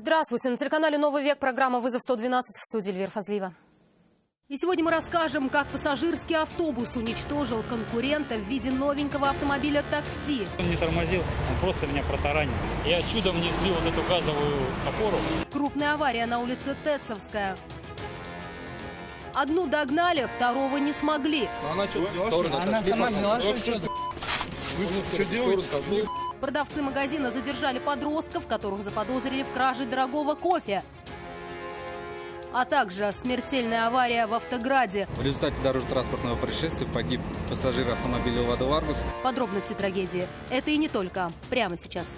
Здравствуйте. На телеканале «Новый век» программа «Вызов 112» в студии Эльвира Фазлиева. И сегодня мы расскажем, как пассажирский автобус уничтожил конкурента в виде новенького автомобиля такси. Он не тормозил, он просто меня протаранил. Я чудом не сбил вот эту газовую опору. Крупная авария на улице Тетцевская. Одну догнали, второго не смогли. Она что, взяла? Она сама взяла, что делаете? Продавцы магазина задержали подростков, которых заподозрили в краже дорогого кофе. А также смертельная авария в Автограде. В результате дорожно-транспортного происшествия погиб пассажир автомобиля «Лада Ларгус». Подробности трагедии. Это и не только. Прямо сейчас.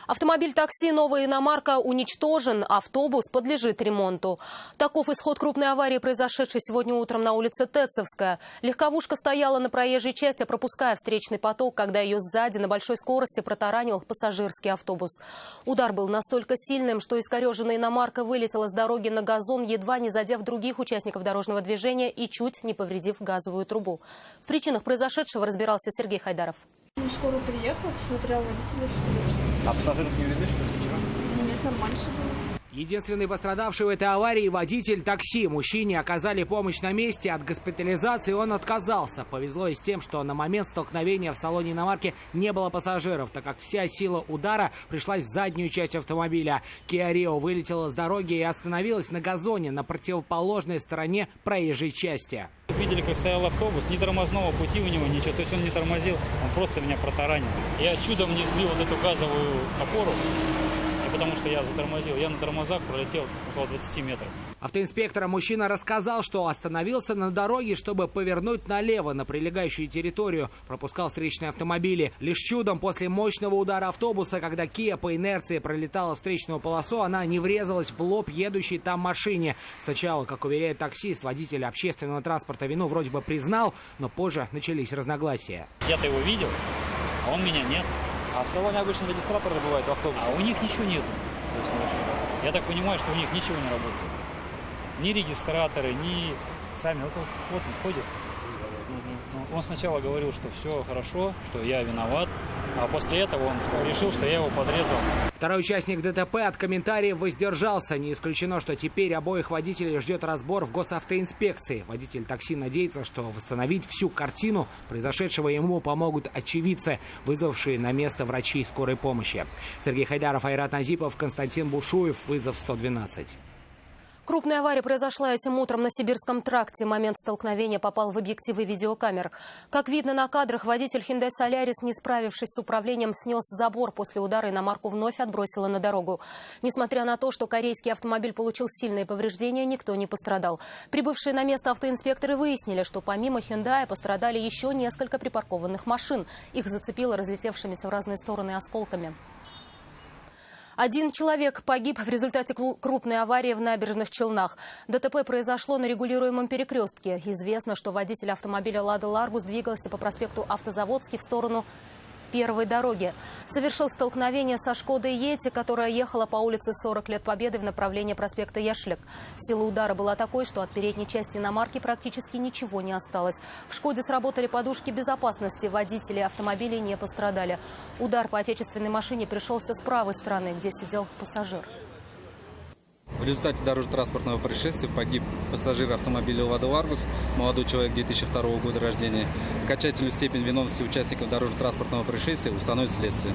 Автомобиль такси «Новая иномарка» уничтожен, автобус подлежит ремонту. Таков исход крупной аварии, произошедшей сегодня утром на улице Тетцевская. Легковушка стояла на проезжей части, пропуская встречный поток, когда ее сзади на большой скорости протаранил пассажирский автобус. Удар был настолько сильным, что искореженная иномарка вылетела с дороги на газон, едва не задев других участников дорожного движения и чуть не повредив газовую трубу. В причинах произошедшего разбирался Сергей Хайдаров. Скоро приехал, смотрел водителя, что ли. А пассажиров не увезли, что ли, вчера? Нет, нормально все было. Единственный пострадавший в этой аварии – водитель такси. Мужчине оказали помощь на месте. От госпитализации он отказался. Повезло и с тем, что на момент столкновения в салоне иномарки не было пассажиров, так как вся сила удара пришлась в заднюю часть автомобиля. Kia Rio вылетела с дороги и остановилась на газоне на противоположной стороне проезжей части. Видели, как стоял автобус, ни тормозного пути у него, ничего. То есть он не тормозил, он просто меня протаранил. Я чудом не сбил вот эту газовую опору, потому что я затормозил. Я на тормозах пролетел около 20 метров. Автоинспекторам мужчина рассказал, что остановился на дороге, чтобы повернуть налево на прилегающую территорию. Пропускал встречные автомобили. Лишь чудом после мощного удара автобуса, когда Kia по инерции пролетала встречную полосу, она не врезалась в лоб едущей там машине. Сначала, как уверяет таксист, водитель общественного транспорта вину вроде бы признал, но позже начались разногласия. Я-то его видел, а он меня нет. А в салоне обычно регистраторы бывают в автобусе? А у них ничего нету. Я так понимаю, что у них ничего не работает. Ни регистраторы, ни сами. Вот он ходит. Он сначала говорил, что все хорошо, что я виноват, а после этого он решил, что я его подрезал. Второй участник ДТП от комментариев воздержался. Не исключено, что теперь обоих водителей ждет разбор в госавтоинспекции. Водитель такси надеется, что восстановить всю картину произошедшего ему помогут очевидцы, вызвавшие на место врачей скорой помощи. Сергей Хайдаров, Айрат Назипов, Константин Бушуев. Вызов 112. Крупная авария произошла этим утром на Сибирском тракте. Момент столкновения попал в объективы видеокамер. Как видно на кадрах, водитель Hyundai Solaris, не справившись с управлением, снес забор. После удара иномарку вновь отбросило на дорогу. Несмотря на то, что корейский автомобиль получил сильные повреждения, никто не пострадал. Прибывшие на место автоинспекторы выяснили, что помимо Hyundai пострадали еще несколько припаркованных машин. Их зацепило разлетевшимися в разные стороны осколками. Один человек погиб в результате крупной аварии в Набережных Челнах. ДТП произошло на регулируемом перекрестке. Известно, что водитель автомобиля «Лада Ларгус» двигался по проспекту Автозаводский в сторону первой дороги. Совершил столкновение со «Шкодой Йети», которая ехала по улице 40 лет Победы в направлении проспекта Яшлик. Сила удара была такой, что от передней части иномарки практически ничего не осталось. В «Шкоде» сработали подушки безопасности. Водители автомобилей не пострадали. Удар по отечественной машине пришелся с правой стороны, где сидел пассажир. В результате дорожно-транспортного происшествия погиб пассажир автомобиля «Лада Ларгус», молодой человек 2002 года рождения. Окончательную степень виновности участников дорожно-транспортного происшествия установит следствие.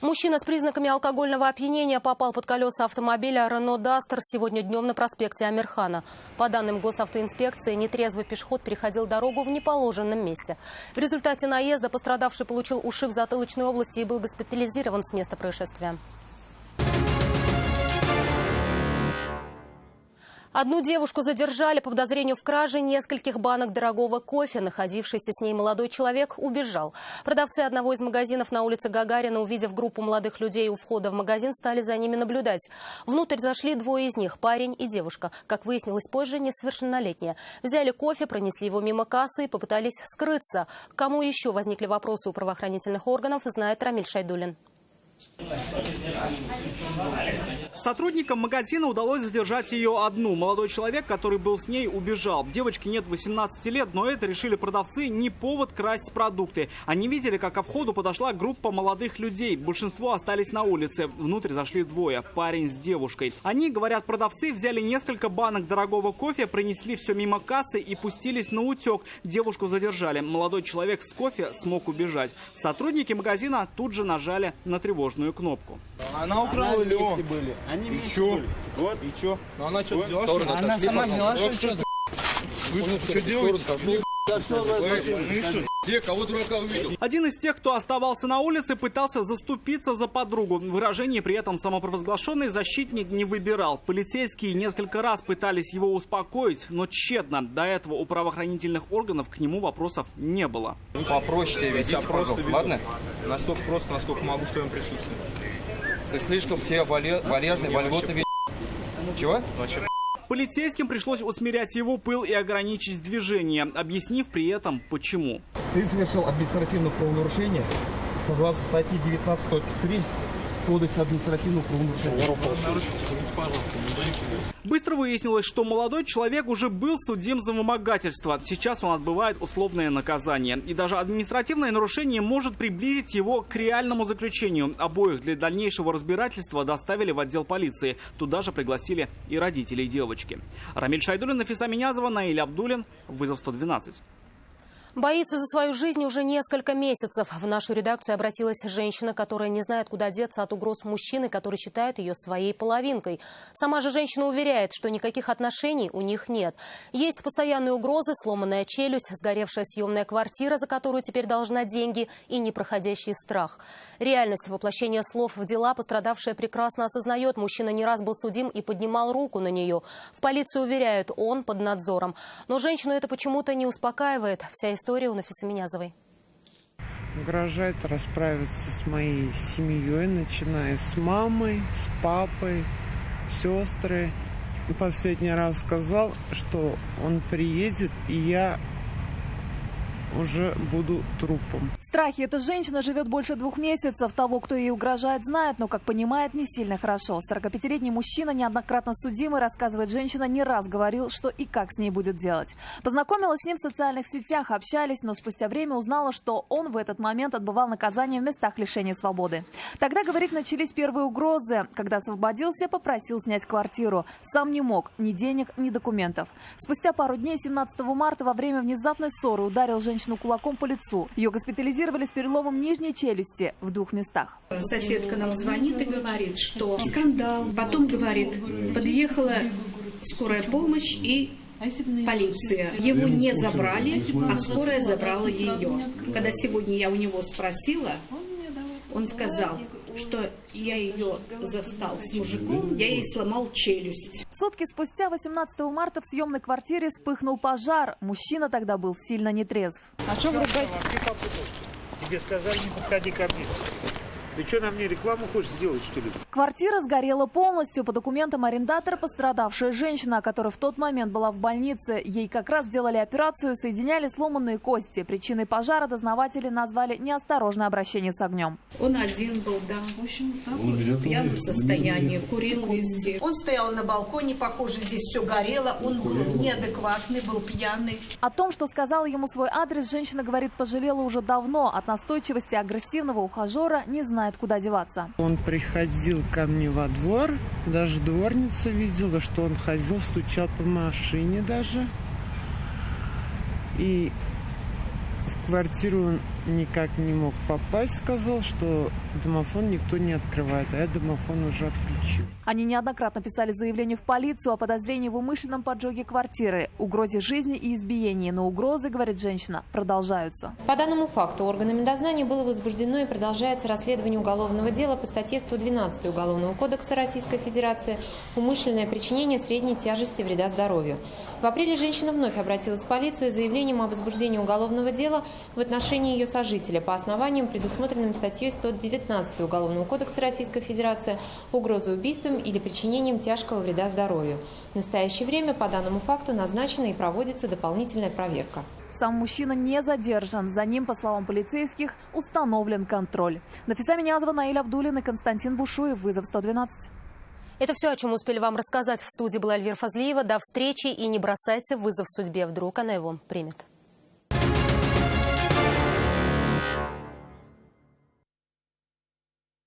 Мужчина с признаками алкогольного опьянения попал под колеса автомобиля «Рено Дастер» сегодня днем на проспекте Амирхана. По данным госавтоинспекции, нетрезвый пешеход переходил дорогу в неположенном месте. В результате наезда пострадавший получил ушиб в затылочной области и был госпитализирован с места происшествия. Одну девушку задержали по подозрению в краже нескольких банок дорогого кофе. Находившийся с ней молодой человек убежал. Продавцы одного из магазинов на улице Гагарина, увидев группу молодых людей у входа в магазин, стали за ними наблюдать. Внутрь зашли двое из них – парень и девушка. Как выяснилось позже, несовершеннолетняя. Взяли кофе, пронесли его мимо кассы и попытались скрыться. Кому еще возникли вопросы у правоохранительных органов, знает Рамиль Шайдуллин. Сотрудникам магазина удалось задержать ее одну. Молодой человек, который был с ней, убежал. Девочке нет 18 лет, но это решили продавцы не повод красть продукты. Они видели, как ко входу подошла группа молодых людей. Большинство остались на улице. Внутрь зашли двое – парень с девушкой. Они, говорят продавцы, взяли несколько банок дорогого кофе, принесли все мимо кассы и пустились на утек. Девушку задержали. Молодой человек с кофе смог убежать. Сотрудники магазина тут же нажали на тревожную кнопку. Она украла или он? И чё? Вот. И чё? Ну она что взяла? Она сама взяла, что ли? Вы что делаете? Где? Кого дурака увидел? Один из тех, кто оставался на улице, пытался заступиться за подругу. Выражение при этом самопровозглашенный защитник не выбирал. Полицейские несколько раз пытались его успокоить, но тщетно. До этого у правоохранительных органов к нему вопросов не было. Попроще себя ведите, пожалуйста, ладно? Настолько просто, насколько могу в твоем присутствии. Ты слишком все вальяжный, вольготный. Чего? Полицейским пришлось усмирять его пыл и ограничить движение, объяснив при этом почему. Ты совершил административное правонарушение согласно статьи 19.3 Кодекса административного правонарушения. Быстро выяснилось, что молодой человек уже был судим за вымогательство. Сейчас он отбывает условное наказание. И даже административное нарушение может приблизить его к реальному заключению. Обоих для дальнейшего разбирательства доставили в отдел полиции. Туда же пригласили и родителей девочки. Рамиль Шайдуллин, Нафиса Минязова, Наиль Абдуллин. Вызов 112. Боится за свою жизнь уже несколько месяцев. В нашу редакцию обратилась женщина, которая не знает, куда деться от угроз мужчины, который считает ее своей половинкой. Сама же женщина уверяет, что никаких отношений у них нет. Есть постоянные угрозы, сломанная челюсть, сгоревшая съемная квартира, за которую теперь должна деньги, и непроходящий страх. Реальность воплощения слов в дела пострадавшая прекрасно осознает. Мужчина не раз был судим и поднимал руку на нее. В полиции уверяют, он под надзором. Но женщину это почему-то не успокаивает. Вся история у Нафисы Минязовой. Угрожает расправиться с моей семьей, начиная с мамой, с папой, сестрой. Последний раз сказал, что он приедет, и я уже буду трупом. В страхе эта женщина живет больше 2 месяцев. Того, кто ей угрожает, знает, но, как понимает, не сильно хорошо. 45-летний мужчина, неоднократно судимый, рассказывает, женщина не раз говорил, что и как с ней будет делать. Познакомилась с ним в социальных сетях, общались, но спустя время узнала, что он в этот момент отбывал наказание в местах лишения свободы. Тогда, говорит, начались первые угрозы. Когда освободился, попросил снять квартиру. Сам не мог ни денег, ни документов. Спустя пару дней, 17 марта, во время внезапной ссоры ударил женщину кулаком по лицу. Ее госпитализировали с переломом нижней челюсти в 2 местах. Соседка нам звонит и говорит, что скандал. Потом, говорит, подъехала скорая помощь и полиция. Его не забрали, а скорая забрала ее. Когда сегодня я у него спросила, он сказал, что я ее застал с мужиком, я ей сломал челюсть. Сутки спустя, 18 марта, в съемной квартире вспыхнул пожар. Мужчина тогда был сильно нетрезв. А что вы ругаете? Тебе сказали, не подходи ко мне. Ты что, на мне рекламу хочешь сделать, что ли? Квартира сгорела полностью. По документам арендатора пострадавшая женщина, которая в тот момент была в больнице. Ей как раз делали операцию, соединяли сломанные кости. Причиной пожара дознаватели назвали неосторожное обращение с огнем. Он один был, да. В общем, в пьяном состоянии, курил везде. Он стоял на балконе, похоже, здесь все горело. Он был неадекватный, был пьяный. О том, что сказала ему свой адрес, женщина, говорит, пожалела уже давно. От настойчивости агрессивного ухажера не знает, куда деваться. Он приходил ко мне во двор, даже дворница видела, что он ходил, стучал по машине даже. И в квартиру он никак не мог попасть, сказал, что домофон никто не открывает, а я домофон уже отключил. Они неоднократно писали заявление в полицию о подозрении в умышленном поджоге квартиры, угрозе жизни и избиении. Но угрозы, говорит женщина, продолжаются. По данному факту органами дознания было возбуждено и продолжается расследование уголовного дела по статье 112 Уголовного кодекса Российской Федерации «Умышленное причинение средней тяжести вреда здоровью». В апреле женщина вновь обратилась в полицию с заявлением о возбуждении уголовного дела в отношении ее сожителя по основаниям, предусмотренным статьей 119 Уголовного кодекса Российской Федерации «Угроза убийством или причинением тяжкого вреда здоровью». В настоящее время по данному факту назначена и проводится дополнительная проверка. Сам мужчина не задержан. За ним, по словам полицейских, установлен контроль. Нафиса Минязова, Наиль Абдуллин и Константин Бушуев. Вызов 112. Это все, о чем успели вам рассказать. В студии была Эльвира Фазлиева. До встречи и не бросайте вызов судьбе. Вдруг она его примет.